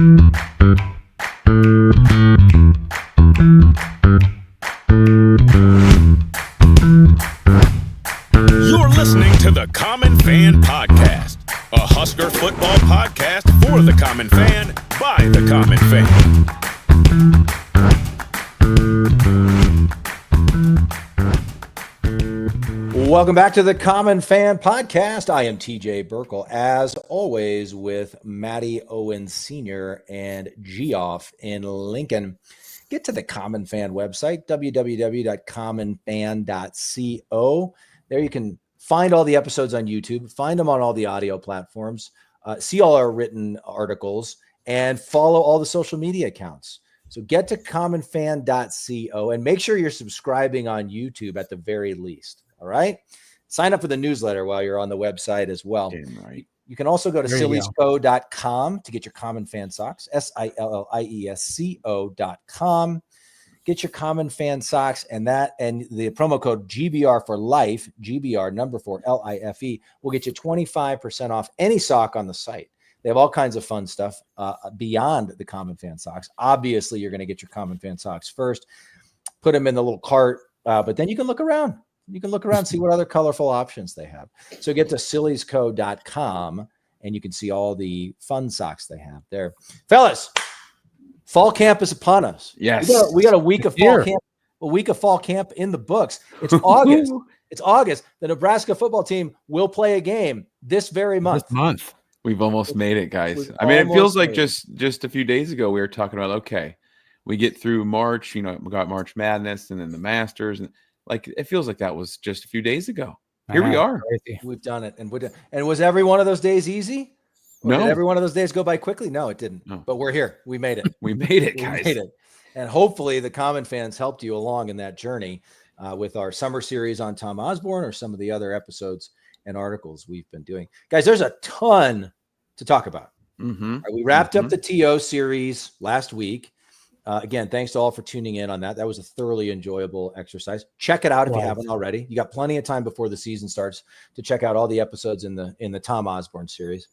You're listening to the Common Fan Podcast, a Husker football podcast for the common fan, by the common fan. Welcome back to the Common Fan Podcast. I am TJ Burkle, as always, with Matty Owen Sr. and Geoff in Lincoln. Get to the Common Fan website, www.commonfan.co. There you can find all the episodes on YouTube, find them on all the audio platforms, see all our written articles, and follow all the social media accounts. So get to commonfan.co and make sure you're subscribing on YouTube at the very least. All right. Sign up for the newsletter while you're on the website as well. Damn right. You can also go to silliesco.com to get your Common Fan socks, SILLIESCO.com. Get your Common Fan socks, and the promo code GBR for life, GBR number 4 LIFE, will get you 25% off any sock on the site. They have all kinds of fun stuff beyond the Common Fan socks. Obviously, you're going to get your Common Fan socks first, put them in the little cart, but then you can look around. You can look around, see what other colorful options they have. So get to silliesco.com, and you can see all the fun socks they have there. Fellas, fall camp is upon us. Yes. We got a week of fall camp. A week of fall camp in the books. It's August. It's August. The Nebraska football team will play a game this very month. We've almost made it, guys. I mean, it feels like just a few days ago we were talking about, okay, we get through March, we got March Madness and then the Masters, and like it feels like that was just a few days ago. Here we are. We've done it. And was every one of those days easy? Or no. Did every one of those days go by quickly? No, it didn't. No. But we're here. We made it. We made it, guys. We made it. And hopefully the Common Fans helped you along in that journey with our summer series on Tom Osborne or some of the other episodes and articles we've been doing. Guys, there's a ton to talk about. Mm-hmm. Right, we wrapped up the TO series last week. Again, thanks to all for tuning in on that. That was a thoroughly enjoyable exercise. Check it out if you haven't already. You got plenty of time before the season starts to check out all the episodes in the Tom Osborne series.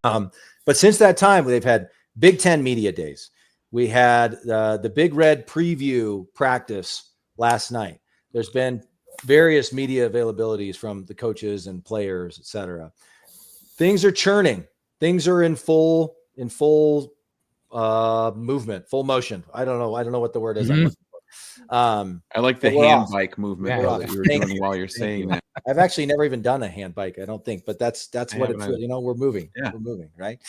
But since that time, they've had Big Ten media days. We had the Big Red preview practice last night. There's been various media availabilities from the coaches and players, etc. Things are churning. Things are in full movement, full motion. I don't know what the word is. I like the hand bike movement that you were doing while you're saying that. I've actually never even done a hand bike, I don't think, but that's what it's. We're moving. Yeah. We're moving, right?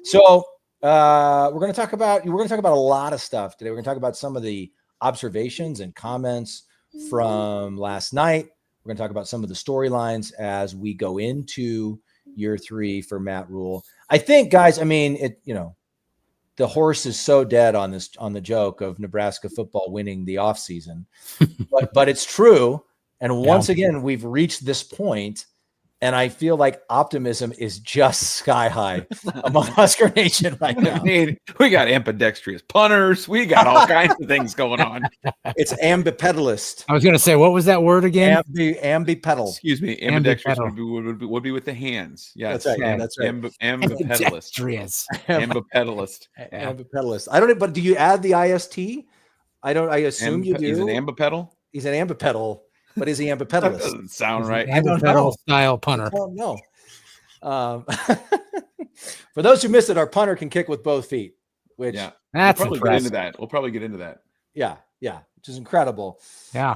So we're going to talk about a lot of stuff today. We're going to talk about some of the observations and comments from last night. We're going to talk about some of the storylines as we go into year 3 for Matt Rhule. I think, guys, I mean, the horse is so dead on the joke of Nebraska football winning the offseason, but it's true. And once again, we've reached this point, and I feel like optimism is just sky high among Husker Nation right now. I mean, we got ambidextrous punters. We got all kinds of things going on. It's ambipedalist. I was going to say, what was that word again? Ambipedal. Excuse me. Ambidextrous would be with the hands. Yeah, that's right. That's right. Ambipedalist. Ambipedalist. Ambipedalist. I don't know, but do you add the IST? I assume you do. He's an ambipedal? He's an ambipedal. But is he ambipedalist? That doesn't sound right. Ambipedal style punter. I don't know. For those who missed it, our punter can kick with both feet, which that's we'll probably get into that. Yeah, which is incredible. Yeah.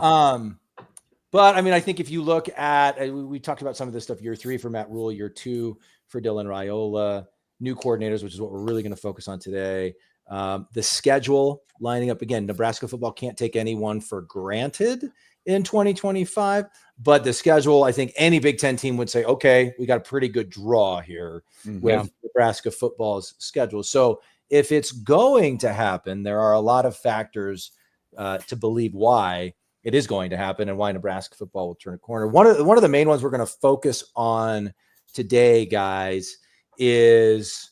But I mean, I think if you look at, we talked about some of this stuff, year 3 for Matt Rhule, year 2 for Dylan Raiola, new coordinators, which is what we're really going to focus on today. The schedule lining up again. Nebraska football can't take anyone for granted in 2025, but the schedule, I think any Big Ten team would say, okay, we got a pretty good draw here with Nebraska football's schedule. So if it's going to happen, there are a lot of factors to believe why it is going to happen and why Nebraska football will turn a corner. One of the main ones we're going to focus on today, guys, is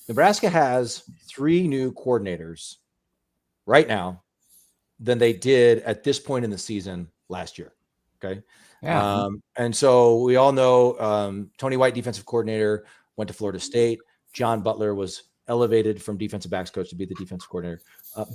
Nebraska has 3 new coordinators right now than they did at this point in the season last year. Okay. Yeah. And so we all know Tony White, defensive coordinator, went to Florida State. John Butler was elevated from defensive backs coach to be the defensive coordinator.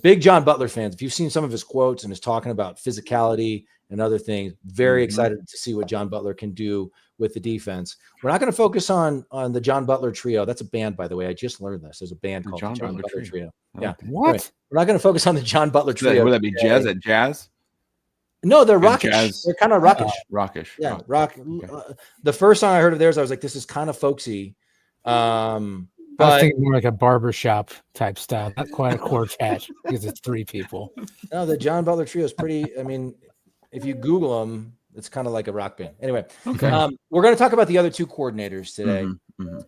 Big John Butler fans. If you've seen some of his quotes and is talking about physicality and other things, very excited to see what John Butler can do with the defense. We're not going to focus on the John Butler Trio. That's a band, by the way. I just learned this. There's a band called the John Butler Trio. Yeah. What? Anyway, we're not going to focus on the John Butler Trio. Would that be jazz at jazz? No, they're rockish. Jazz. They're kind of rockish. Rockish. Yeah, Oh, rock. okay. The first song I heard of theirs, I was like, this is kind of folksy. I was thinking more like a barbershop type style, not quite a quartet because it's 3 people. No, the John Butler Trio is pretty. I mean, if you Google them, it's kind of like a rock band. Anyway, Okay. We're going to talk about the other 2 coordinators today,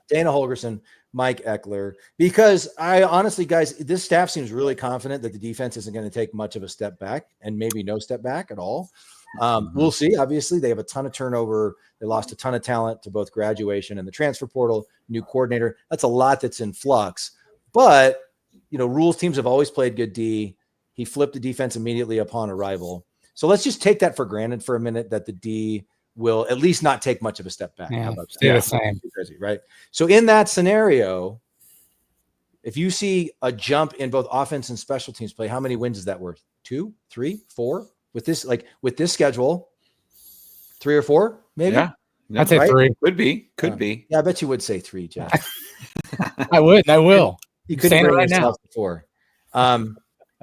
Dana Holgorsen, Mike Ekeler, because I honestly, guys, this staff seems really confident that the defense isn't going to take much of a step back and maybe no step back at all. We'll see. Obviously, they have a ton of turnover. They lost a ton of talent to both graduation and the transfer portal, new coordinator. That's a lot that's in flux. But, Rhule's teams have always played good D. He flipped the defense immediately upon arrival. So let's just take that for granted for a minute that the D will at least not take much of a step back. Yeah, How about stay that? the same. Crazy, right? So in that scenario, if you see a jump in both offense and special teams play, how many wins is that worth? 2, 3, 4? With this schedule, 3 or 4, maybe? Yeah. I'd say 3. Could be. Yeah, I bet you would say 3, Jeff. I would. I will. You couldn't bring yourself to 4.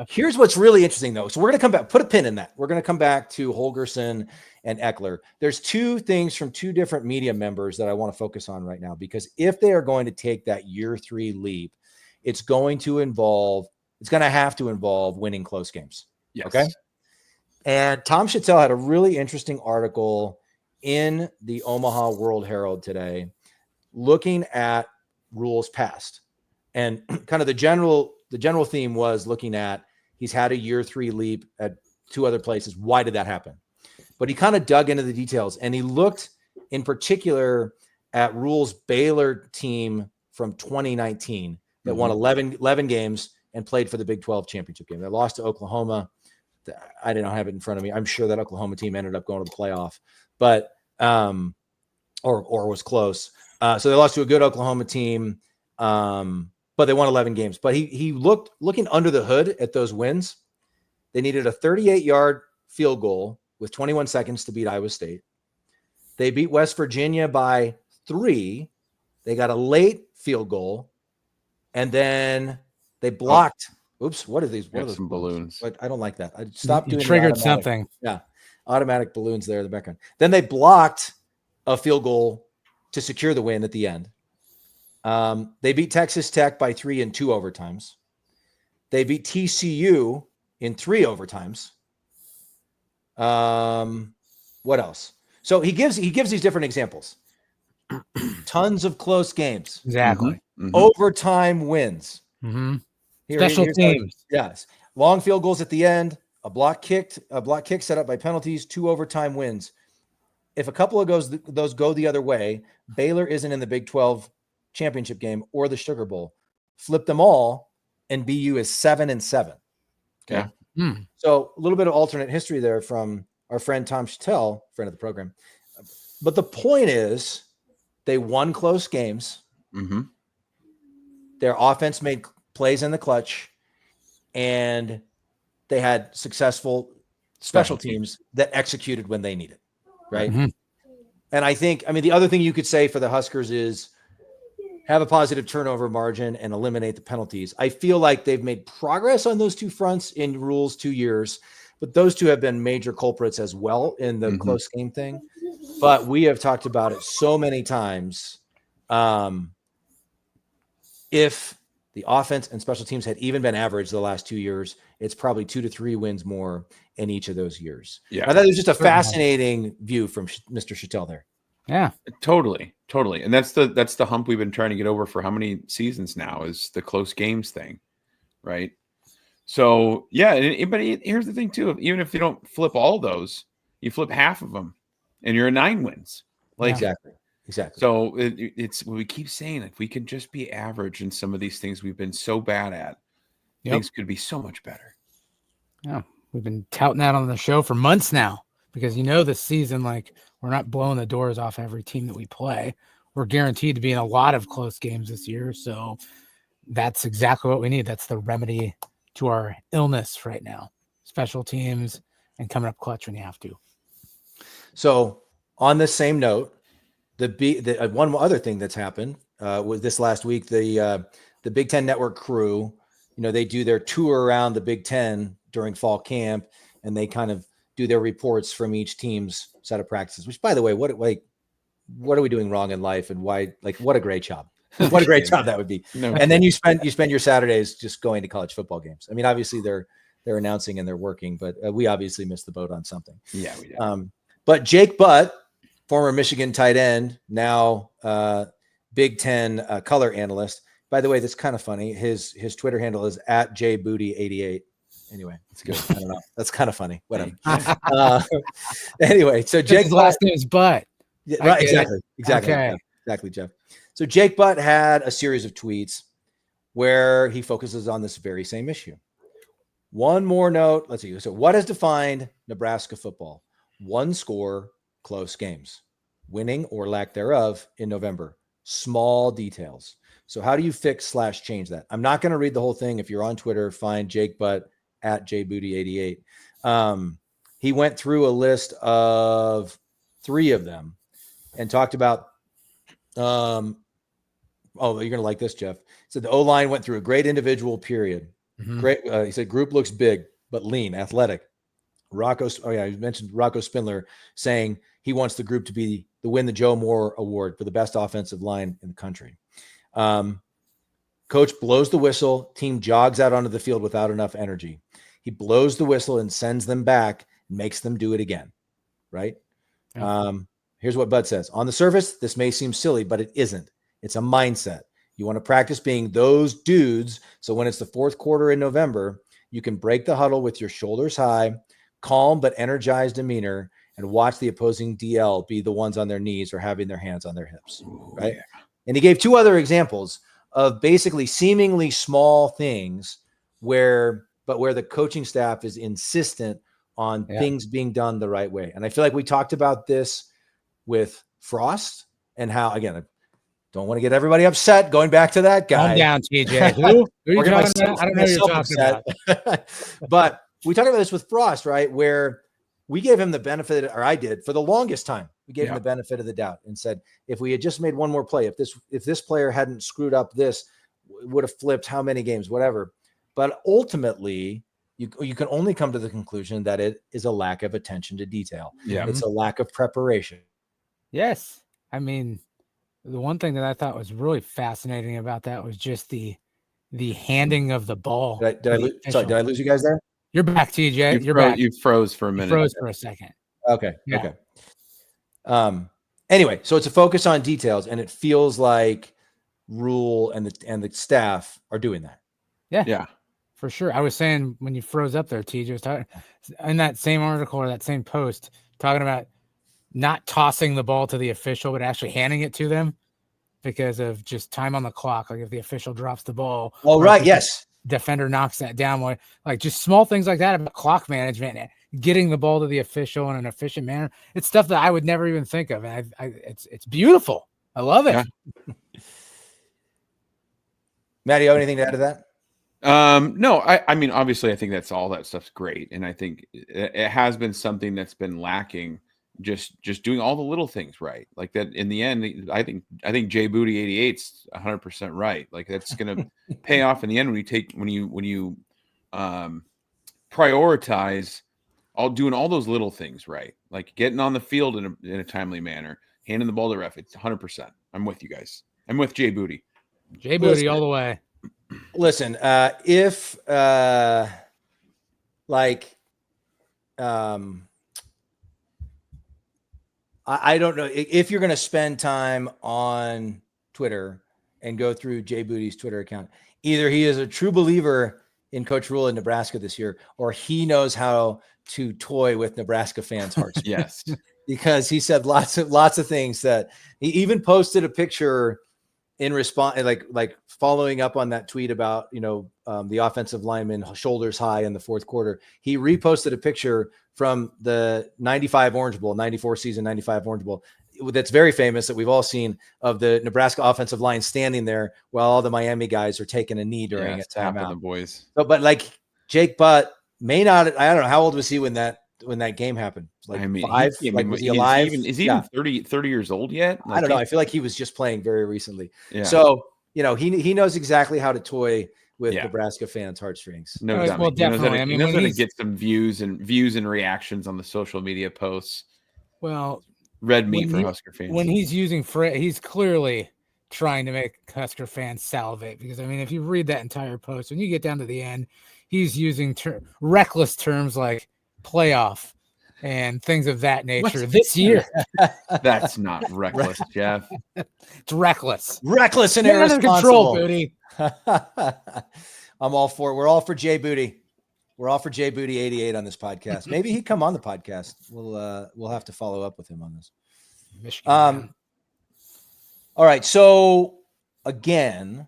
Here's what's really interesting, though. So we're going to come back, put a pin in that. We're going to come back to Holgorsen and Ekeler. There's 2 things from 2 different media members that I want to focus on right now, because if they are going to take that year 3 leap, it's going to have to involve winning close games. Yes. Okay. And Tom Chattel had a really interesting article in the Omaha World Herald today, looking at Rhule's past, and kind of the general theme was looking at, he's had a year 3 leap at 2 other places. Why did that happen? But he kind of dug into the details, and he looked in particular at Rhule's Baylor team from 2019 that won 11 games and played for the Big 12 championship game. They lost to Oklahoma. I didn't have it in front of me. I'm sure that Oklahoma team ended up going to the playoff, but or was close. So they lost to a good Oklahoma team, but they won 11 games. But he looking under the hood at those wins. They needed a 38-yard field goal with 21 seconds to beat Iowa State. They beat West Virginia by 3. They got a late field goal, and then they blocked. Oops, what are these? What are those some balloons? I don't like that. I stopped doing triggered something. Yeah, automatic balloons there in the background. Then they blocked a field goal to secure the win at the end. They beat Texas Tech by 3 in 2 overtimes. They beat TCU in 3 overtimes. What else? So he gives these different examples. Tons of close games. Exactly. Overtime wins. Special teams. Yes. Long field goals at the end, a block kick set up by penalties, 2 overtime wins. If a couple of those go the other way, Baylor isn't in the Big 12 championship game or the Sugar Bowl. Flip them all, and BU is 7-7. Okay. Yeah. So a little bit of alternate history there from our friend Tom Chattel, friend of the program. But the point is, they won close games. Their offense made plays in the clutch, and they had successful special teams that executed when they needed, right? And I think, the other thing you could say for the Huskers is have a positive turnover margin and eliminate the penalties. I feel like they've made progress on those 2 fronts in Rhule's 2 years, but those 2 have been major culprits as well in the close game thing. But we have talked about it so many times. If the offense and special teams had even been average the last 2 years, it's probably 2 to 3 wins more in each of those years. Yeah. I thought it was just a fascinating view from Mr. Chattel there. Yeah, Totally. And that's the hump we've been trying to get over for how many seasons now, is the close games thing, right? So yeah, but here's the thing too. Even if you don't flip all those, you flip half of them, and you're a 9 wins. Exactly. So it's what we keep saying. If we can just be average in some of these things we've been so bad at, things could be so much better. Yeah, we've been touting that on the show for months now, because this season, we're not blowing the doors off every team that we play. We're guaranteed to be in a lot of close games this year. So that's exactly what we need. That's the remedy to our illness right now. Special teams and coming up clutch when you have to. So on the same note, one other thing that's happened was this last week, the Big Ten Network crew, they do their tour around the Big Ten during fall camp, and they kind of do their reports from each team's set of practices, which, by the way, what are we doing wrong in life, and why? Like, what a great job. What a great job that would be. No. And then you spend your Saturdays just going to college football games. I mean, obviously they're announcing and they're working, but we obviously missed the boat on something. Yeah, we did. But Jake Butt, former Michigan tight end, now Big Ten color analyst. By the way, that's kind of funny. His Twitter handle is @jbooty88. Anyway, it's good. I don't know. That's kind of funny. Whatever. Anyway, so Jake's last name is Butt. Yeah, right. Exactly. Okay. Yeah, exactly, Jeff. So Jake Butt had a series of tweets where he focuses on this very same issue. One more note. Let's see. So what has defined Nebraska football? One score, close games, winning or lack thereof in November. Small details. So how do you fix/change that? I'm not going to read the whole thing. If you're on Twitter, find Jake Butt @jbooty88. He went through a list of 3 of them and talked about, you're going to like this, Jeff. So the O-line went through a great individual period. Mm-hmm. Great. He said, group looks big, but lean, athletic. He mentioned Rocco Spindler saying he wants the group to win the Joe Moore Award for the best offensive line in the country. Coach blows the whistle. Team jogs out onto the field without enough energy. He blows the whistle and sends them back, makes them do it again. Right. Yeah. Here's what Bud says. On the surface, this may seem silly, but it isn't. It's a mindset. You want to practice being those dudes. So when it's the fourth quarter in November, you can break the huddle with your shoulders high, calm but energized demeanor, and watch the opposing DL be the ones on their knees or having their hands on their hips. Right. Yeah. And he gave 2 other examples of basically seemingly small things where the coaching staff is insistent on things being done the right way. And I feel like we talked about this with Frost and how, again, I don't want to get everybody upset going back to that guy. Calm down, TJ. Who are you talking about? I don't know who you're talking about. But we talked about this with Frost, right? Where we gave him the benefit, or I did, for the longest time. We gave him the benefit of the doubt and said, if we had just made one more play, if this player hadn't screwed up this, would have flipped how many games, whatever. But ultimately, you can only come to the conclusion that it is a lack of attention to detail. Yeah. It's a lack of preparation. Yes. I mean, the one thing that I thought was really fascinating about that was just the handing of the ball. Did I lose you guys there? You're back, TJ. You're back. You froze for a minute. You froze for a second. Okay. Yeah. Okay. Anyway, so it's a focus on details, and it feels like Rhule and the staff are doing that. Yeah. Yeah. For sure. I was saying when you froze up there, TJ was talking in that same article or that same post, talking about not tossing the ball to the official, but actually handing it to them because of just time on the clock. Like if the official drops the ball. Oh, right. Yes. Defender knocks that down. Like just small things like that about clock management and getting the ball to the official in an efficient manner. It's stuff that I would never even think of. And it's beautiful. I love it. Yeah. Matt, you have anything to add to that? No, I mean, obviously I think that's all that stuff's great. And I think it has been something that's been lacking, just doing all the little things right. Like that in the end, I think JBooty88's 100% right. Like that's going to pay off in the end when you prioritize doing all those little things right. Like getting on the field in a timely manner, handing the ball to the ref. It's 100%. I'm with you guys. I'm with JBooty. JBooty all the way. Listen, if I don't know if you're going to spend time on Twitter and go through JBooty's Twitter account, either he is a true believer in Coach Rhule in Nebraska this year, or he knows how to toy with Nebraska fans' hearts. Yes, because he said lots of things that he even posted a picture in response, like following up on that tweet about, the offensive lineman shoulders high in the fourth quarter. He reposted a picture from the 94 season, 95 Orange Bowl, that's very famous that we've all seen of the Nebraska offensive line standing there while all the Miami guys are taking a knee during a timeout. The boys. So, but like Jake Butt may not. I don't know how old was he when that game happened. Like 5. Was he alive? Is he even 30 years old yet? I don't know. I feel like he was just playing very recently. Yeah. So he knows exactly how to toy with Nebraska fans' heartstrings. No doubt. Well, definitely. He knows how to get some views and reactions on the social media posts. Well, red meat for Husker fans. When he's using he's clearly trying to make Husker fans salivate, because I mean, if you read that entire post, when you get down to the end, he's using reckless terms like playoff and things of that nature. This year. That's not reckless, Jeff. It's reckless. Reckless and irresponsible. Control, Booty. I'm all for it. We're all for Jay Booty. We're all for Jay Booty 88 on this podcast. Maybe he'd come on the podcast. We'll have to follow up with him on this. Michigan. All right. So again,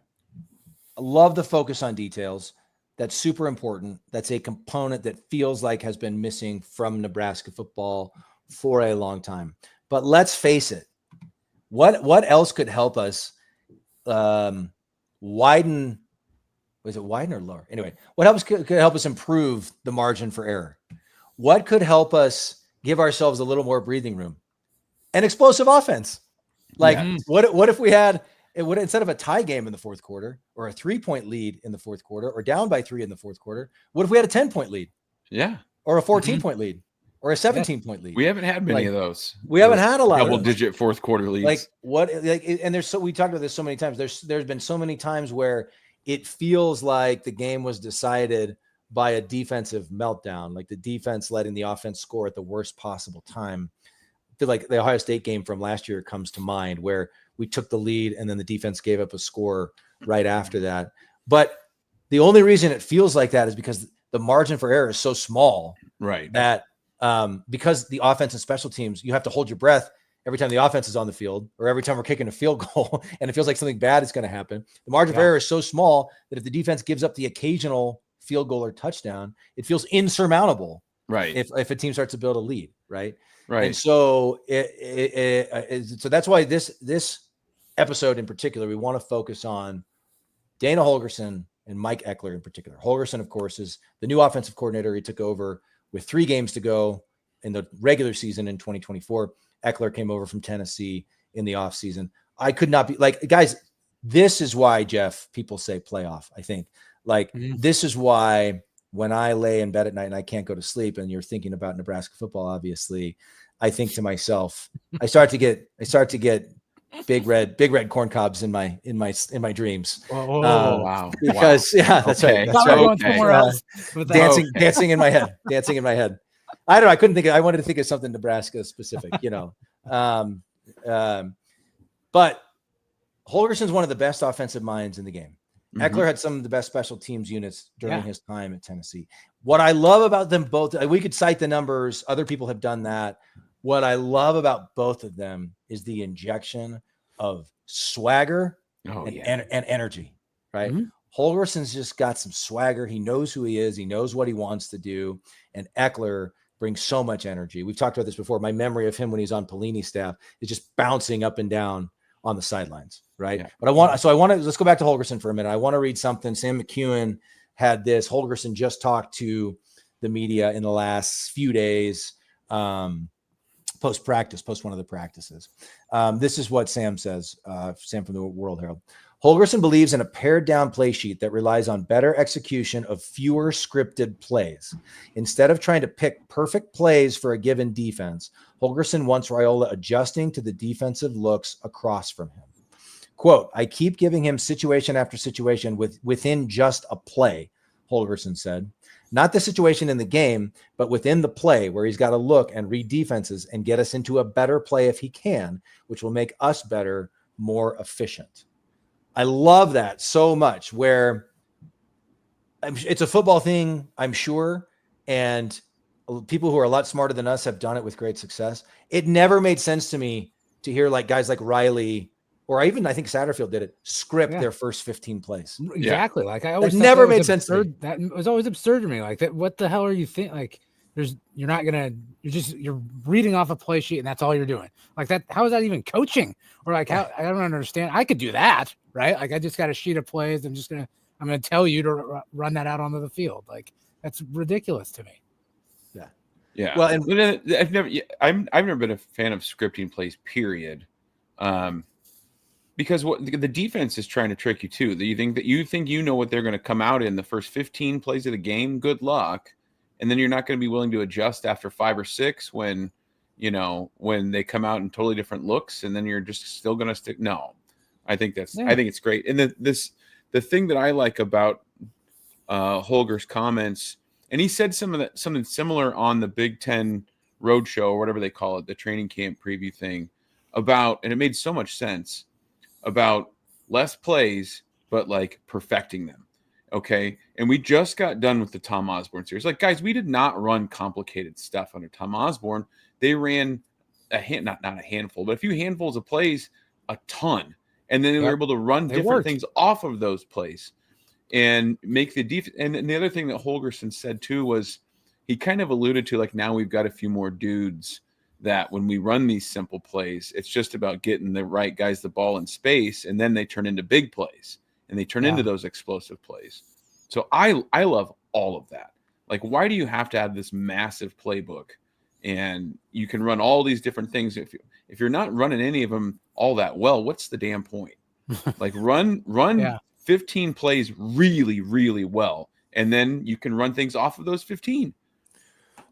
I love the focus on details. That's super important. That's a component that feels like has been missing from Nebraska football for a long time. But let's face it. What else could help us widen? Was it widen or lower? Anyway, what could help us improve the margin for error? What could help us give ourselves a little more breathing room? An explosive offense. Like what if we had instead of a tie game in the fourth quarter or a 3-point lead in the fourth quarter or down by 3 in the fourth quarter, what if we had a 10-point lead? Yeah. Or a 14-point lead or a 17-point lead? We haven't had many of those. We haven't had a lot of double-digit fourth quarter leads. And we talked about this so many times. There's been so many times where it feels like the game was decided by a defensive meltdown, like the defense letting the offense score at the worst possible time. I feel like the Ohio State game from last year comes to mind, where we took the lead and then the defense gave up a score right after that. But the only reason it feels like that is because the margin for error is so small, right? That because the offense and special teams, you have to hold your breath every time the offense is on the field or every time we're kicking a field goal and it feels like something bad is going to happen. The margin for error is so small that if the defense gives up the occasional field goal or touchdown, it feels insurmountable. Right. If a team starts to build a lead. Right. Right. And so so that's why this episode in particular, we want to focus on Dana Holgorsen and Mike Ekeler in particular. Holgorsen, of course, is the new offensive coordinator. He took over with 3 games to go in the regular season in 2024. Ekeler came over from Tennessee in the offseason. I could not be like, guys, this is why, Jeff, people say playoff. I think this is why when I lay in bed at night and I can't go to sleep and you're thinking about Nebraska football, obviously, I think to myself, I start to get big red corn cobs in my dreams. Wow. Because that's right. Dancing in my head. I don't know. I couldn't think I wanted to think of something Nebraska specific, but Holgorsen's one of the best offensive minds in the game. Ekeler had some of the best special teams units during his time at Tennessee. What I love about them both, we could cite the numbers. Other people have done that. What I love about both of them is the injection of swagger and energy, right? Holgorsen's just got some swagger. He knows who he is. He knows what he wants to do. And Ekeler brings so much energy. We've talked about this before. My memory of him when he's on Pelini's staff is just bouncing up and down on the sidelines, right? Yeah. But let's go back to Holgorsen for a minute. I want to read something. Sam McEwen had this. Holgorsen just talked to the media in the last few days, post one of the practices. This is what Sam says, Sam from the World Herald. Holgorsen believes in a pared down play sheet that relies on better execution of fewer scripted plays. Instead of trying to pick perfect plays for a given defense, Holgorsen wants Raiola adjusting to the defensive looks across from him. Quote, I keep giving him situation after situation within just a play, Holgorsen said. Not the situation in the game, but within the play where he's got to look and read defenses and get us into a better play if he can, which will make us better, more efficient. I love that so much, where it's a football thing, I'm sure, and people who are a lot smarter than us have done it with great success. It never made sense to me to hear like guys like Riley, or even I think Satterfield did it, script their first 15 plays. Exactly. Like I always never made sense to me. That was always absurd to me. Like that, what the hell are you thinking? Like you're reading off a play sheet and that's all you're doing. Like that, how is that even coaching? Or like how, I don't understand. I could do that, right? Like I just got a sheet of plays. I'm going to tell you to run that out onto the field. Like that's ridiculous to me. Yeah. Well, and I've never been a fan of scripting plays, period. Because what the defense is trying to trick you too. That you think you know what they're going to come out in the first 15 plays of the game. Good luck. And then you're not going to be willing to adjust after 5 or 6 when they come out in totally different looks, and then you're just still going to stick. No, I think it's great. And the thing that I like about Holger's comments, and he said something similar on the Big Ten Roadshow or whatever they call it, the training camp preview thing about, and it made so much sense about less plays, but like perfecting them. Okay. And we just got done with the Tom Osborne series. Like, guys, we did not run complicated stuff under Tom Osborne. They ran not a handful, but a few handfuls of plays, a ton. And then they were able to run different things off of those plays and make the defense. And the other thing that Holgorsen said too was he kind of alluded to, like, now we've got a few more dudes that when we run these simple plays, it's just about getting the right guys the ball in space, and then they turn into big plays. And they turn into those explosive plays. So I love all of that. Like, why do you have to have this massive playbook? And you can run all these different things. If you're not running any of them all that well, what's the damn point? Like, run 15 plays really, really well, and then you can run things off of those 15.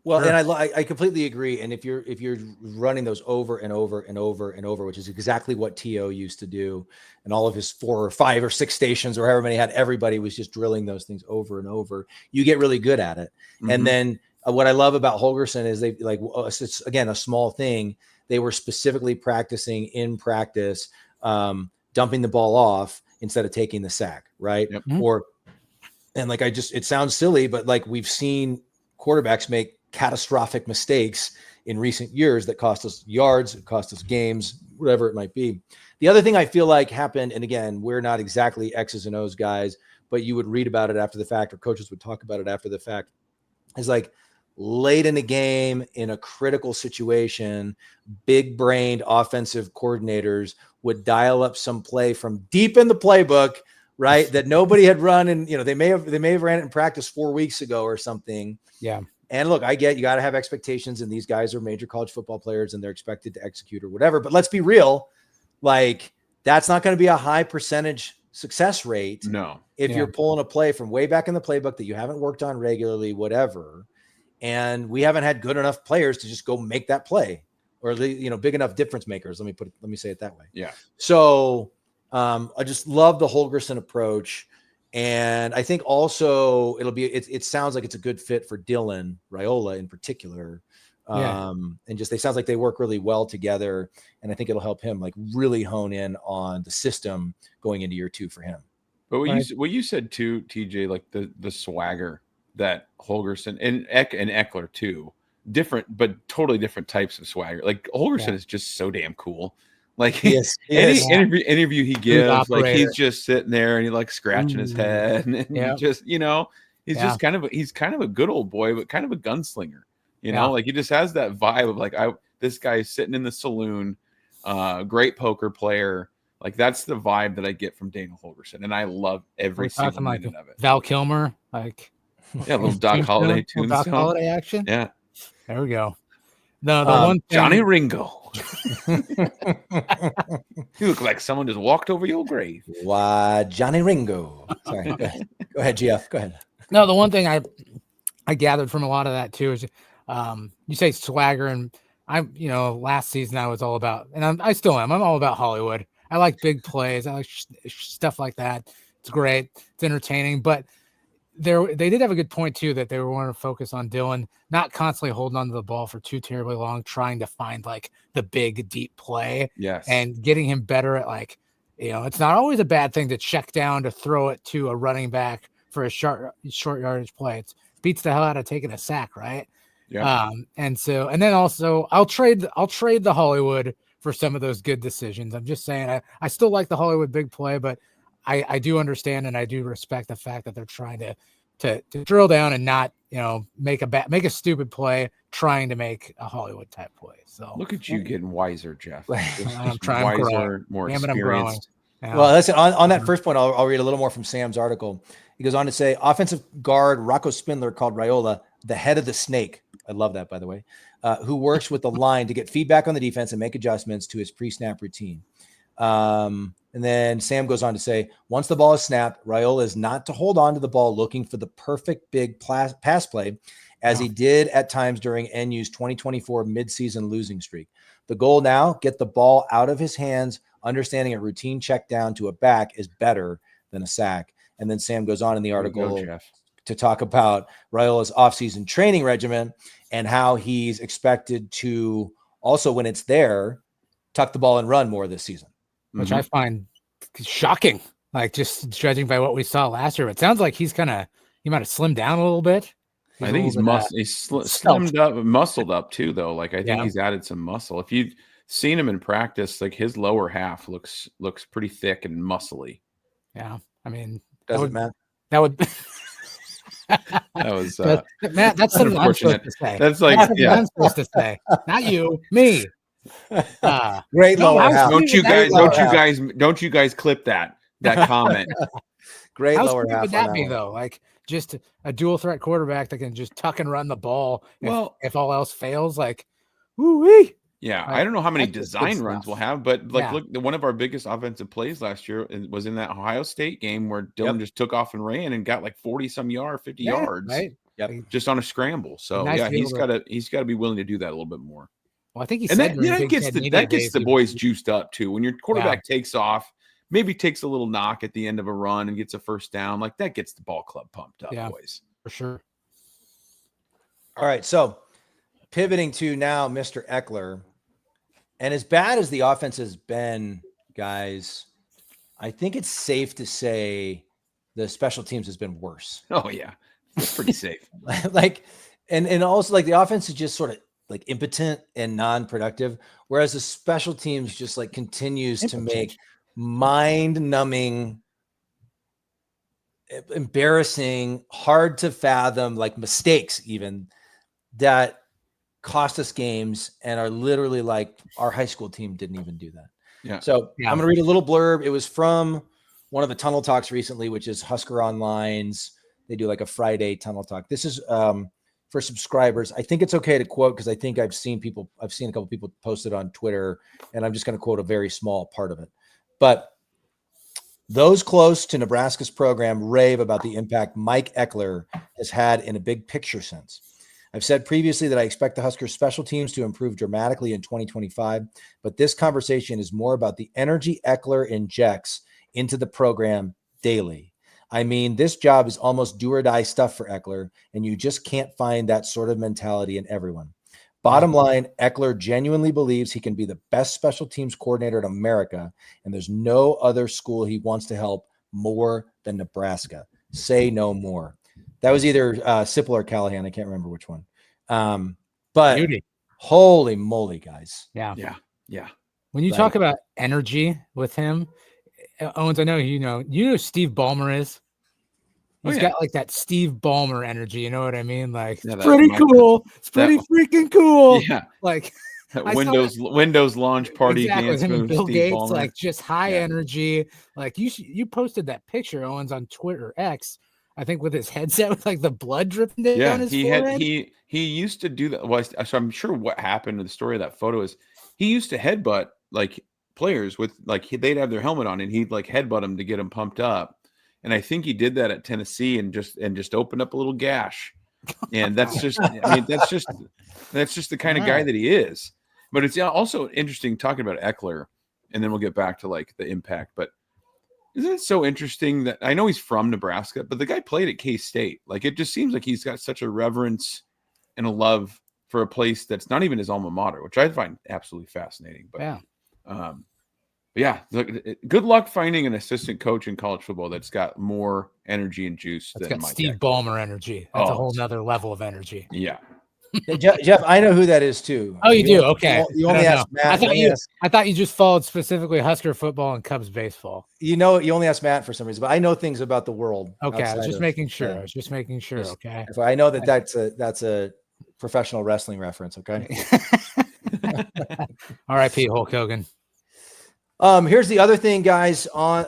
Well, and I completely agree. And if you're running those over and over and over and over, which is exactly what T.O. used to do, and all of his 4 or 5 or 6 stations or however many had, everybody was just drilling those things over and over. You get really good at it. Mm-hmm. And then what I love about Holgorsen is it's again a small thing. They were specifically practicing in practice, dumping the ball off instead of taking the sack, right? Yep. It sounds silly, but like we've seen quarterbacks make catastrophic mistakes in recent years that cost us yards, it cost us games, whatever it might be. The other thing I feel like happened, and again, we're not exactly X's and O's guys, but you would read about it after the fact, or coaches would talk about it after the fact, is like late in the game in a critical situation, big brained offensive coordinators would dial up some play from deep in the playbook, right? That nobody had run. And, they may have ran it in practice 4 weeks ago or something. Yeah. And look, I get you got to have expectations, and these guys are major college football players and they're expected to execute or whatever. But let's be real, like that's not going to be a high percentage success rate. No, if you're pulling a play from way back in the playbook that you haven't worked on regularly, whatever. And we haven't had good enough players to just go make that play, or big enough difference makers. Let me say it that way. Yeah. So I just love the Holgorsen approach. And I think also it sounds like it's a good fit for Dylan Raiola in particular. And just, it sounds like they work really well together. And I think it'll help him like really hone in on the system going into year 2 for him. But what you said too, TJ, like the swagger that Holgorsen and Ekeler too, different, but totally different types of swagger. Like Holgorsen is just so damn cool. Like any interview he gives, like he's just sitting there and he like scratching his head, and he just, he's just kind of a good old boy, but kind of a gunslinger, like he just has that vibe of like, this guy's sitting in the saloon, great poker player. Like that's the vibe that I get from Dana Holgorsen, and I love every single minute of it. Val Kilmer, like little Doc Holliday tunes, Doc Holliday action. Yeah, there we go. No, the one thing, Johnny Ringo. You look like someone just walked over your grave. Why, Johnny Ringo? Sorry, go ahead, GF. Go ahead. No, the one thing I gathered from a lot of that too is, you say swagger, and last season I was all about, and I still am. I'm all about Hollywood. I like big plays. I like stuff like that. It's great. It's entertaining, but they did have a good point too, that they were wanting to focus on Dylan not constantly holding onto the ball for too terribly long, trying to find like the big deep play. Yes. And getting him better at like, it's not always a bad thing to check down to throw it to a running back for a short yardage play. It beats the hell out of taking a sack, right? Yeah. And then also I'll trade the Hollywood for some of those good decisions. I'm just saying I still like the Hollywood big play, but I do understand and I do respect the fact that they're trying to drill down and not, make a stupid play trying to make a Hollywood type play. So look at you getting wiser, Jeff. I'm trying, wiser, more experienced. Yeah. Well, listen, on that first point, I'll read a little more from Sam's article. He goes on to say, offensive guard Rocco Spindler called Raiola the head of the snake. I love that, by the way, who works with the line to get feedback on the defense and make adjustments to his pre-snap routine. And then Sam goes on to say, once the ball is snapped, Raiola is not to hold on to the ball looking for the perfect big pass play, as he did at times during NU's 2024 midseason losing streak. The goal now, get the ball out of his hands, understanding a routine check down to a back is better than a sack. And then Sam goes on in the article to talk about Raiola's offseason training regimen and how he's expected to also, when it's there, tuck the ball and run more this season. Which I find shocking, like just judging by what we saw last year. It sounds like he might have slimmed down a little bit. I think he's slimmed up, muscled up too, though. Like I think he's added some muscle. If you've seen him in practice, like his lower half looks pretty thick and muscly. Yeah, I mean, does it, Matt? That would. That was Matt. That's something I'm supposed to say. That's like I'm supposed to say, not you, me. Great lower half. Don't you guys clip that comment. Great How lower sweet half. would that be though? Like just a dual threat quarterback that can just tuck and run the ball. If all else fails, like, woo-wee. Yeah, I don't know how many design runs we'll have, but look, one of our biggest offensive plays last year was in that Ohio State game where Dylan just took off and ran and got like 40-some yards, 50 yards, right? Yep, just on a scramble. So he's got to be willing to do that a little bit more. Well, I think that gets the boys juiced up too. When your quarterback takes off, maybe takes a little knock at the end of a run and gets a first down, like that gets the ball club pumped up, boys. For sure. All right, so pivoting to now Mr. Ekeler. And as bad as the offense has been, guys, I think it's safe to say the special teams has been worse. Oh, yeah. It's pretty safe. And also like the offense is just sort of like impotent and non-productive, whereas the special teams just like continues to make mind-numbing, embarrassing, hard to fathom, like mistakes even that cost us games and are literally like our high school team didn't even do that. Yeah. So I'm going to read a little blurb. It was from one of the Tunnel Talks recently, which is Husker Online's. They do like a Friday Tunnel Talk. This is for subscribers. I think it's okay to quote because I think I've seen a couple people post it on Twitter, and I'm just going to quote a very small part of it. But those close to Nebraska's program rave about the impact Mike Ekeler has had in a big picture sense. I've said previously that I expect the Huskers special teams to improve dramatically in 2025, but this conversation is more about the energy Ekeler injects into the program daily. I mean, this job is almost do or die stuff for Ekeler, and you just can't find that sort of mentality in everyone. Bottom line, Ekeler genuinely believes he can be the best special teams coordinator in America, and there's no other school he wants to help more than Nebraska. Say no more. That was either Sipple or Callahan. I can't remember which one. But Beauty. Holy moly, guys. Yeah. Right. When you talk about energy with him, Owens, I know you know who Steve Ballmer is. He's got like that Steve Ballmer energy. You know what I mean? Like it's pretty cool. It's pretty freaking cool. Yeah. Like Windows launch party dance him and move. Bill Steve Gates, Ballmer. like just high energy. Like you posted that picture, Owens, on Twitter X. I think with his headset with like the blood dripping down his forehead. He used to do that. Well, so I'm sure what happened to the story of that photo is he used to headbutt like players with like they'd have their helmet on and he'd like headbutt them to get them pumped up. And I think he did that at Tennessee and just opened up a little gash. And that's just that's just the kind of guy that he is. But it's also interesting talking about Ekeler, and then we'll get back to like the impact. But isn't it so interesting that I know he's from Nebraska, but the guy played at K-State. Like it just seems like he's got such a reverence and a love for a place that's not even his alma mater, which I find absolutely fascinating. But good luck finding an assistant coach in college football that's got more energy and juice than Mike Steve Ekeler. Ballmer energy. That's a whole nother level of energy. Yeah. Jeff, I know who that is too. Oh, you do? Okay. You only asked Matt. I thought you just followed specifically Husker football and Cubs baseball. You only asked Matt for some reason, but I know things about the world. Okay, I was just making sure. Okay. If I know that's a professional wrestling reference. Okay. R.I.P. Hulk Hogan. Here's the other thing, guys. I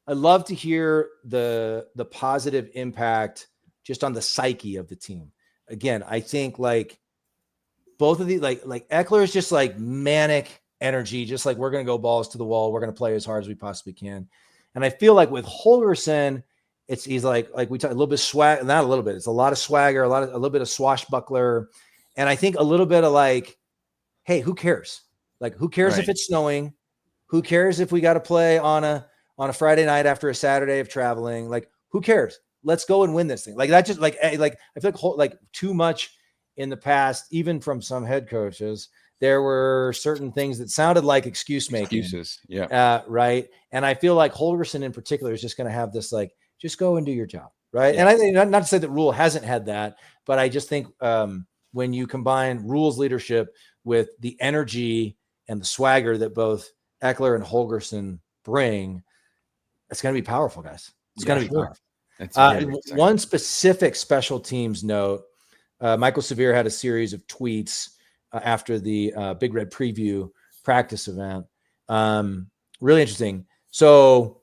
love to hear the positive impact just on the psyche of the team. Again, I think both of these, like Ekeler is just like manic energy, just like we're going to go balls to the wall. We're going to play as hard as we possibly can. And I feel like with Holgorsen, he's like we talk a little bit swag, not a little bit. It's a lot of swagger, a little bit of swashbuckler. And I think a little bit of hey, who cares? Who cares if it's snowing? Who cares if we got to play on a Friday night after a Saturday of traveling? Who cares? Let's go and win this thing. That just I feel like too much in the past, even from some head coaches, there were certain things that sounded like excuse making. Excuses. Yeah. Right. And I feel like Holgorsen in particular is just going to have this, just go and do your job. Right. Yeah. And I think not to say that Rhule hasn't had that, but I just think when you combine Rhule's leadership with the energy and the swagger that both Ekeler and Holgorsen bring, it's going to be powerful, guys. It's going to be powerful. One specific special teams note, Michael Severe had a series of tweets after the Big Red Preview practice event. Really interesting. So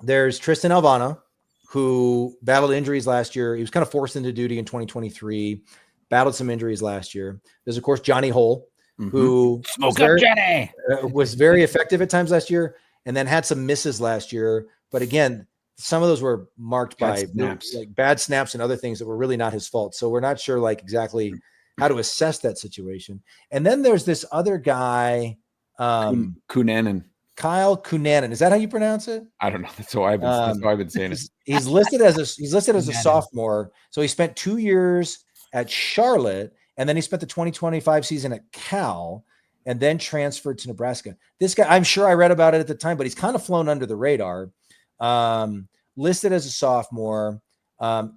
there's Tristan Alvano, who battled injuries last year. He was kind of forced into duty in 2023, battled some injuries last year. There's, of course, Johnny Hole, who was very effective at times last year and then had some misses last year. But again, some of those were marked by bad snaps and other things that were really not his fault. So we're not sure exactly how to assess that situation. And then there's this other guy, Cunanan. Kyle Cunanan. Is that how you pronounce it? I don't know. That's how I've been saying it. He's listed as a sophomore. So he spent 2 years at Charlotte, and then he spent the 2025 season at Cal, and then transferred to Nebraska. This guy, I'm sure I read about it at the time, but he's kind of flown under the radar. Listed as a sophomore.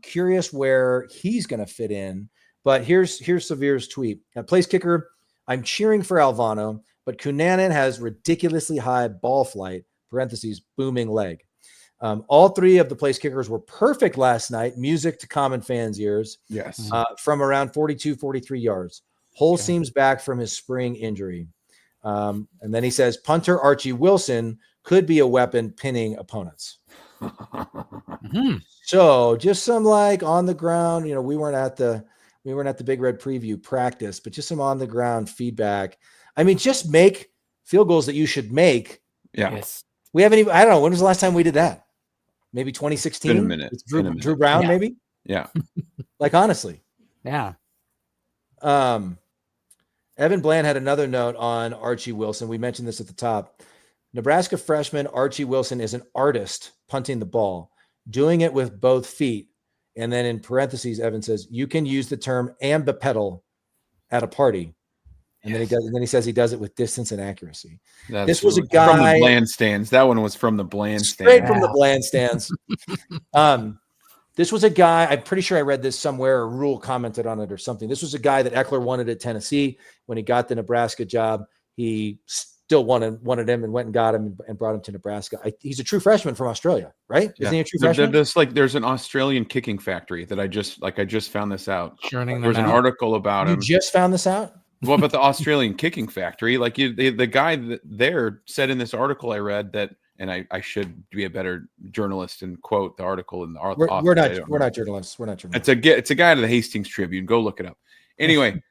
Curious where he's going to fit in. But here's Severe's tweet. Place kicker, I'm cheering for Alvano, but Cunanan has ridiculously high ball flight, parentheses, booming leg. All three of the place kickers were perfect last night, music to common fans' ears. Yes. From around 42, 43 yards. Hole seems back from his spring injury. And then he says, punter Archie Wilson could be a weapon pinning opponents. So just some on the ground, we weren't at the Big Red Preview practice, but just some on the ground feedback. I mean, just make field goals that you should make. Yeah. Yes. We haven't even, I don't know. When was the last time we did that? Maybe 2016. Been a minute. Drew Brown, maybe. Yeah. Honestly. Yeah. Evan Bland had another note on Archie Wilson. We mentioned this at the top. Nebraska freshman Archie Wilson is an artist punting the ball, doing it with both feet. And then in parentheses, Evan says, you can use the term ambipedal at a party. And then he says he does it with distance and accuracy. This was a guy from the Bland stands. That one was from the Bland stands. Straight from the Bland stands. This was a guy, I'm pretty sure I read this somewhere, or Rhule commented on it or something. This was a guy that Ekeler wanted at Tennessee. When he got the Nebraska job, he still wanted him and went and got him and brought him to Nebraska. He's a true freshman from Australia, right? Yeah. Isn't he a true freshman? There's an Australian kicking factory that I just found this out. There's an article about him. You just found this out? What about the Australian kicking factory? The guy there said in this article I read that, and I should be a better journalist and quote the article in the author. We're not journalists. It's a guy out of the Hastings Tribune. Go look it up. Anyway,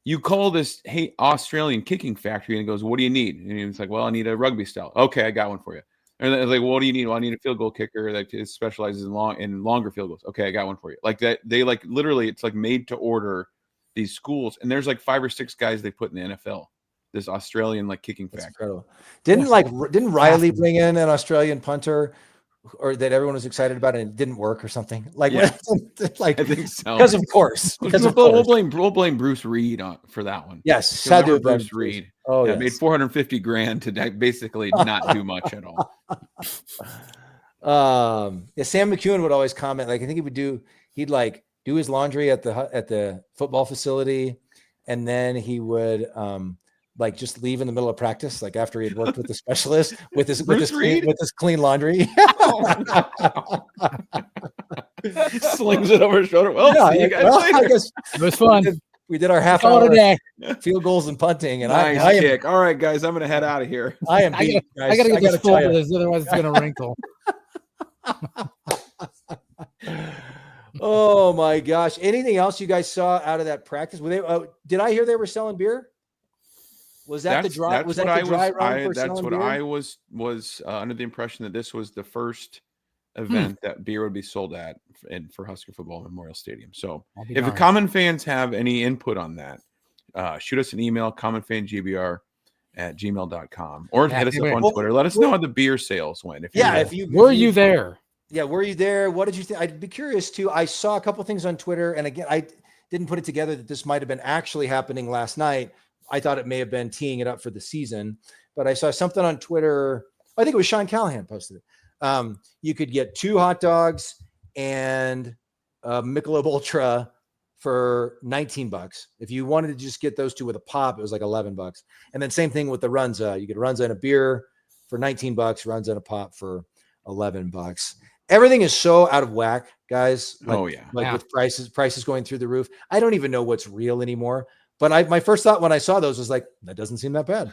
you call this Australian kicking factory, and he goes, "What do you need?" And he's like, "Well, I need a rugby style." Okay, I got one for you. And then like, well, "What do you need?" "Well, I need a field goal kicker that specializes in longer field goals." Okay, I got one for you. Like that, they literally, it's made to order these schools, and there's 5 or 6 guys they put in the NFL. This Australian kicking factory. Incredible. Didn't Riley bring in an Australian punter, or that everyone was excited about, and it didn't work or something? I think so. Because of course. We'll blame Bruce Reed for that one. Yes, Bruce Reed. Oh yeah, made $450,000 to basically not do much at all. Sam McEwen would always comment, I think he'd do his laundry at the football facility, and then he would like just leave in the middle of practice, like after he had worked with the specialist with his clean laundry. Slings it over his shoulder. Well, see you guys later. I guess It was fun. we did our half Call hour it field goals and punting, and nice I kick. All right, guys, I'm gonna head out of here. I am beat, guys. I gotta get this full, tell you. otherwise it's gonna wrinkle. Oh my gosh! Anything else you guys saw out of that practice? Were they? Did I hear they were selling beer? Was that the dry? Was that the dry run for That's selling what beer? I was under the impression that this was the first event that beer would be sold at for Husker football Memorial Stadium. So if the Common fans have any input on that, shoot us an email, commonfangbr@gmail.com, or hit us up on Twitter. Let us know how the beer sales went. Were you there? Yeah, were you there? What did you think? I'd be curious too. I saw a couple things on Twitter, and again, I didn't put it together that this might have been actually happening last night. I thought it may have been teeing it up for the season, but I saw something on Twitter. I think it was Sean Callahan posted it. You could get 2 hot dogs and a Michelob Ultra for $19. If you wanted to just get those 2 with a pop, it was like $11. And then same thing with the Runza. You get a Runza and a beer for $19, Runza and a pop for $11. Everything is so out of whack, guys. With prices going through the roof. I don't even know what's real anymore. But my first thought when I saw those was like, that doesn't seem that bad.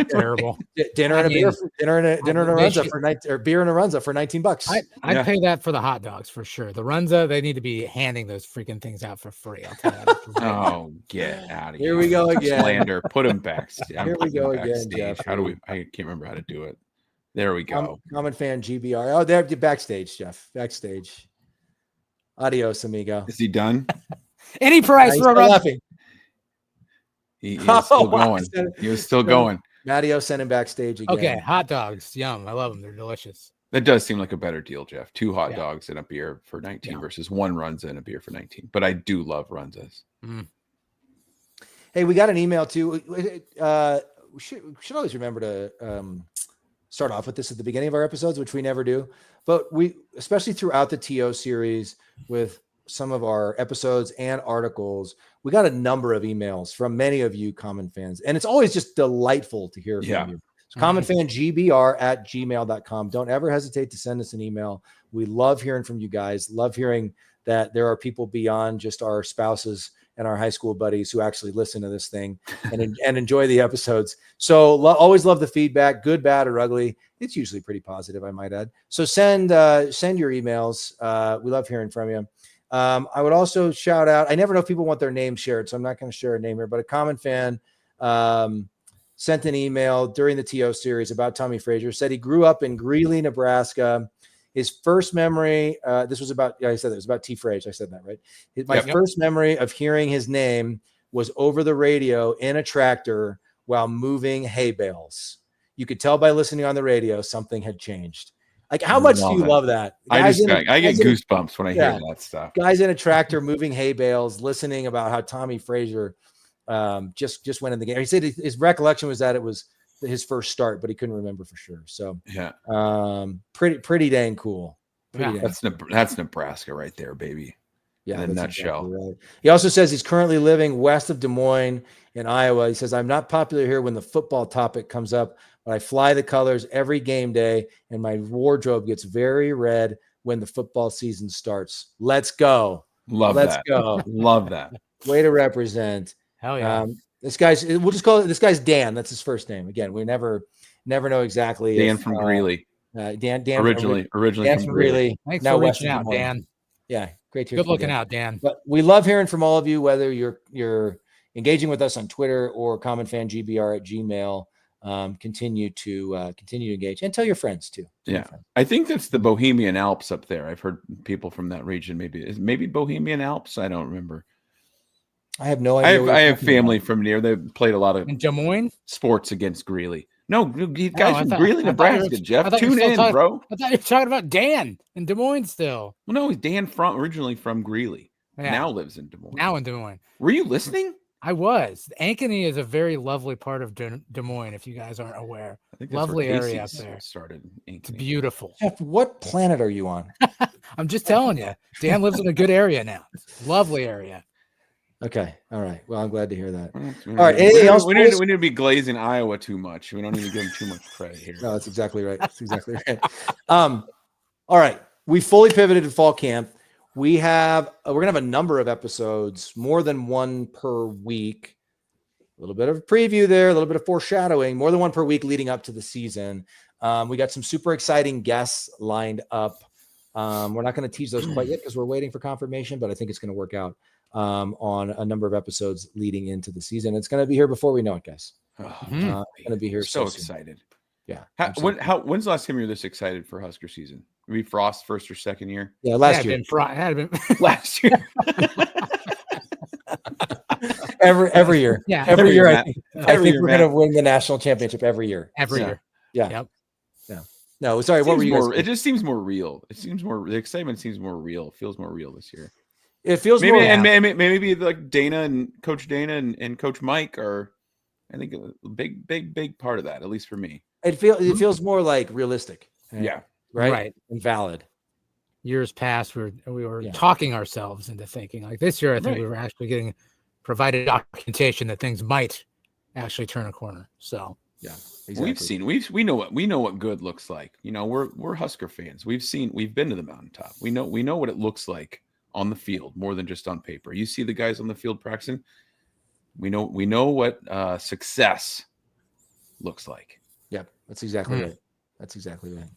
Terrible. Dinner and a Runza for beer and a Runza for $19. I'd pay that for the hot dogs for sure. The Runza, they need to be handing those freaking things out for free. I'll tell you that. Oh, get out of here. Here we go again. Slander. Put them back. Here we go again, Jeff. How do we? I can't remember how to do it. There we go. Common fan GBR. Oh, they're backstage, Jeff. Backstage. Adios, amigo. Is he done? Any price for a Runza. He is still going. He was still going. Matteo sent him backstage again. Okay, hot dogs. Yum. I love them. They're delicious. That does seem like a better deal, Jeff. 2 hot dogs and a beer for 19 versus 1 Runza and a beer for 19. But I do love Runzas. Hey, we got an email too. We should always remember to start off with this at the beginning of our episodes, which we never do. But we, especially throughout the TO series with some of our episodes and articles, we got a number of emails from many of you common fans. And it's always just delightful to hear from you. So commonfangbr@gmail.com. Don't ever hesitate to send us an email. We love hearing from you guys. Love hearing that there are people beyond just our spouses and our high school buddies who actually listen to this thing and enjoy the episodes. So always love the feedback, good, bad, or ugly. It's usually pretty positive, I might add. So send your emails. We love hearing from you. I would also shout out, I never know if people want their name shared, so I'm not going to share a name here, but a common fan sent an email during the TO series about Tommy Frazier, said he grew up in Greeley, Nebraska. His first memory, this was about, I said it was about T. Frage. I said that, right? My first memory of hearing his name was over the radio in a tractor while moving hay bales. You could tell by listening on the radio, something had changed. Like, how much do you love that? I get goosebumps when I hear that stuff. Guys in a tractor moving hay bales, listening about how Tommy Frazier just went in the game. He said his recollection was that it was his first start, but he couldn't remember for sure. So pretty dang cool. That's Nebraska right there, baby. Yeah, in a nutshell. Exactly right. He also says he's currently living west of Des Moines in Iowa. He says, I'm not popular here when the football topic comes up, but I fly the colors every game day, and my wardrobe gets very red when the football season starts. Let's go. Let's go. Love that. Way to represent. Hell yeah. We'll just call it, this guy's Dan. That's his first name. Again, we never know exactly. Dan from Greeley. Dan originally from Greeley. Thanks for reaching out, Dan. Yeah, great to hear. Good looking out, Dan. But we love hearing from all of you, whether you're engaging with us on Twitter or commonfangbr@gmail. Continue to engage and tell your friends too. I think that's the Bohemian Alps up there. I've heard people from that region. Maybe Bohemian Alps. I don't remember. I have no idea. I have family from near. They played a lot of in Des Moines sports against Greeley. No, guys from Greeley, Nebraska. Jeff, tune in, bro. I thought you were talking about Dan in Des Moines still. Well, no, he's Dan originally from Greeley. Yeah. Now lives in Des Moines. Now in Des Moines. Were you listening? I was. Ankeny is a very lovely part of Des Moines, if you guys aren't aware. I think lovely area up there. Started. It's beautiful. Jeff, what planet are you on? I'm just telling you, Dan lives in a good area now. Lovely area. Okay. All right. Well, I'm glad to hear that. All right, anything else, We boys? need to be glazing Iowa too much. We don't need to give them too much credit here. No, that's exactly right. That's exactly right. All right. We fully pivoted to fall camp. We're gonna have a number of episodes, more than one per week. A little bit of a preview there, a little bit of foreshadowing, more than one per week leading up to the season. We got some super exciting guests lined up. We're not going to tease those quite yet because we're waiting for confirmation, but I think it's going to work out on a number of episodes leading into the season. It's going to be here before we know it, guys. Going to be here so soon. excited. Yeah. When's the last time you were this excited for Husker season? Maybe Frost first or second year? Yeah, last year. Had been Last year. every year. Yeah. Every year. Matt. I think we're going to win the national championship every year. Every year. Yeah. Yep. Yeah. No, sorry. What were you guys saying? It just seems more real. The excitement seems more real. It feels more real this year. It feels maybe, more. And maybe like Dana and Coach Mike are, I think, a big part of that, at least for me. It feels more like realistic. Yeah. Right. And valid. Years past, we were talking ourselves into thinking like this year. I think we were actually getting provided documentation that things might actually turn a corner. So yeah, exactly. We know what good looks like. You know, we're Husker fans. We've been to the mountaintop. We know what it looks like on the field more than just on paper. You see the guys on the field practicing. We know what success looks like. Yep, that's exactly right. That's exactly right.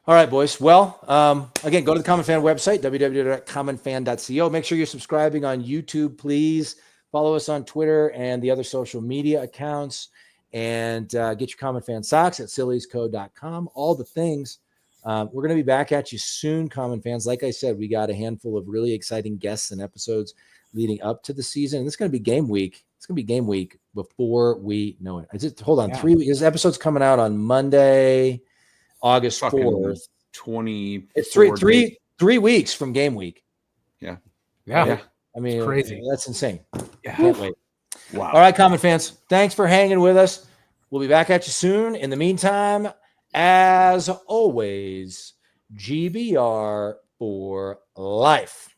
All right, boys. Well, again, go to the Common Fan website, www.commonfan.co. Make sure you're subscribing on YouTube, please. Follow us on Twitter and the other social media accounts. And get your Common Fan socks at silliesco.com. All the things. We're going to be back at you soon, Common Fans. Like I said, we got a handful of really exciting guests and episodes leading up to the season. And it's going to be game week. It's going to be game week before we know it. Hold on. 3 weeks. This episode's coming out on Monday, August 4th. 20. It's three weeks from game week. Yeah. I mean, it's crazy. That's insane. Yeah. Can't wait. Wow. All right, Common Fans. Thanks for hanging with us. We'll be back at you soon. In the meantime, as always, GBR for life.